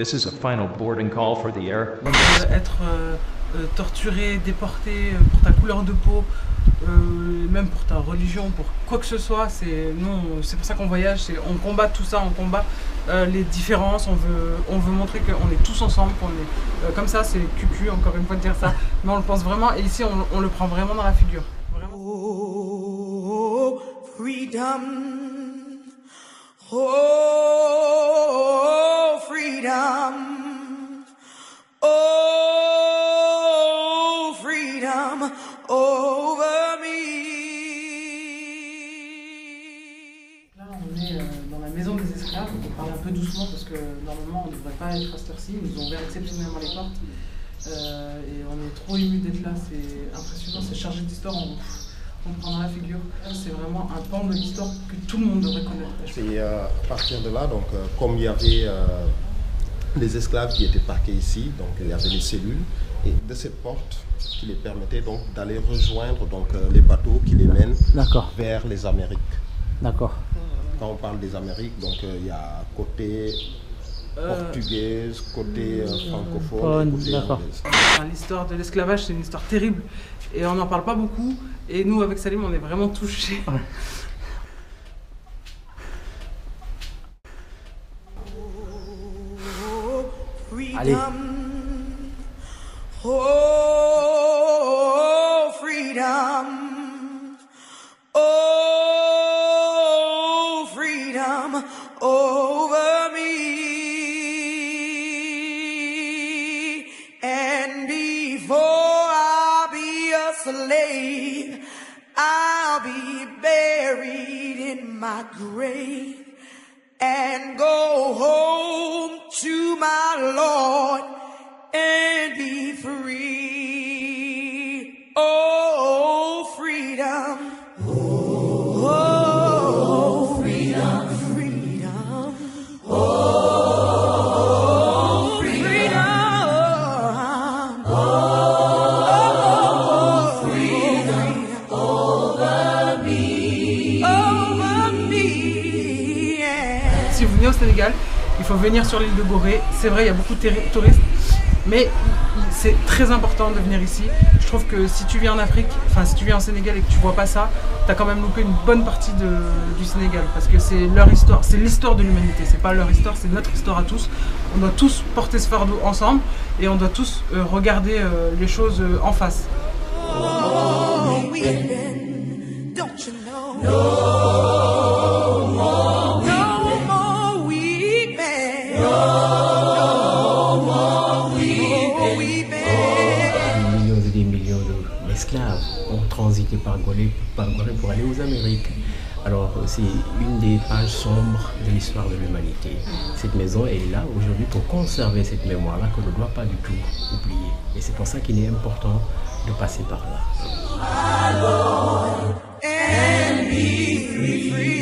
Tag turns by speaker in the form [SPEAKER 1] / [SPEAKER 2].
[SPEAKER 1] This is a final boarding call for the air.
[SPEAKER 2] Être torturé, déporté pour ta couleur de peau, même pour ta religion, pour quoi que ce soit, c'est pour ça qu'on voyage, on combat tout ça, on combat les différences, on veut montrer qu'on est tous ensemble, qu'on est comme ça, c'est cucu encore une fois de dire ça, mais on le pense vraiment et ici on le prend vraiment dans la figure. Vraiment.
[SPEAKER 3] Oh, freedom. Oh, freedom. Oh, freedom over me.
[SPEAKER 2] Là, on est dans la maison des esclaves. On parle un peu doucement parce que normalement, on ne devrait pas être à cette heure-ci. Ils nous ont ouvert exceptionnellement les portes. Et on est trop émus d'être là. C'est impressionnant, c'est chargé d'histoire. On prend dans la figure. C'est vraiment un pan de l'histoire que tout le monde devrait connaître.
[SPEAKER 4] C'est à partir de là, donc, comme il y avait les esclaves qui étaient parqués ici, donc il y avait les cellules, et de cette porte qui les permettait donc d'aller rejoindre donc, les bateaux qui les mènent vers les Amériques.
[SPEAKER 5] D'accord.
[SPEAKER 4] Quand on parle des Amériques, donc il y a côté portugaise, côté francophone, côté anglaise.
[SPEAKER 2] L'histoire de l'esclavage, c'est une histoire terrible et on n'en parle pas beaucoup. Et nous, avec Salim, on est vraiment touchés.
[SPEAKER 5] Ouais. Allez.
[SPEAKER 3] Oh, freedom. Oh, freedom over me. And before I'll be a slave, I'll be buried in my grave and go home to my Lord and be free. Oh, freedom. Oh, freedom. Freedom. Oh, freedom. Oh, freedom over me. Over me. Yeah.
[SPEAKER 2] Si vous venez au Sénégal, il faut venir sur l'île de Gorée. C'est vrai, il y a beaucoup de touristes, mais c'est très important de venir ici. Je trouve que si tu viens en Afrique, enfin si tu viens au Sénégal et que tu vois pas ça, t'as quand même loupé une bonne partie du Sénégal, parce que c'est leur histoire, c'est l'histoire de l'humanité, c'est pas leur histoire, c'est notre histoire à tous. On doit tous porter ce fardeau ensemble et on doit tous regarder les choses en face.
[SPEAKER 3] Oh, weeping, don't you know? No more weeping. No more weeping.
[SPEAKER 5] Des millions et des millions d'esclaves ont transité par Gorée pour aller aux Amériques. Alors c'est une des pages sombres de l'histoire de l'humanité. Cette maison est là aujourd'hui pour conserver cette mémoire-là qu'on ne doit pas du tout oublier. Et c'est pour ça qu'il est important de passer par là.
[SPEAKER 3] And be free.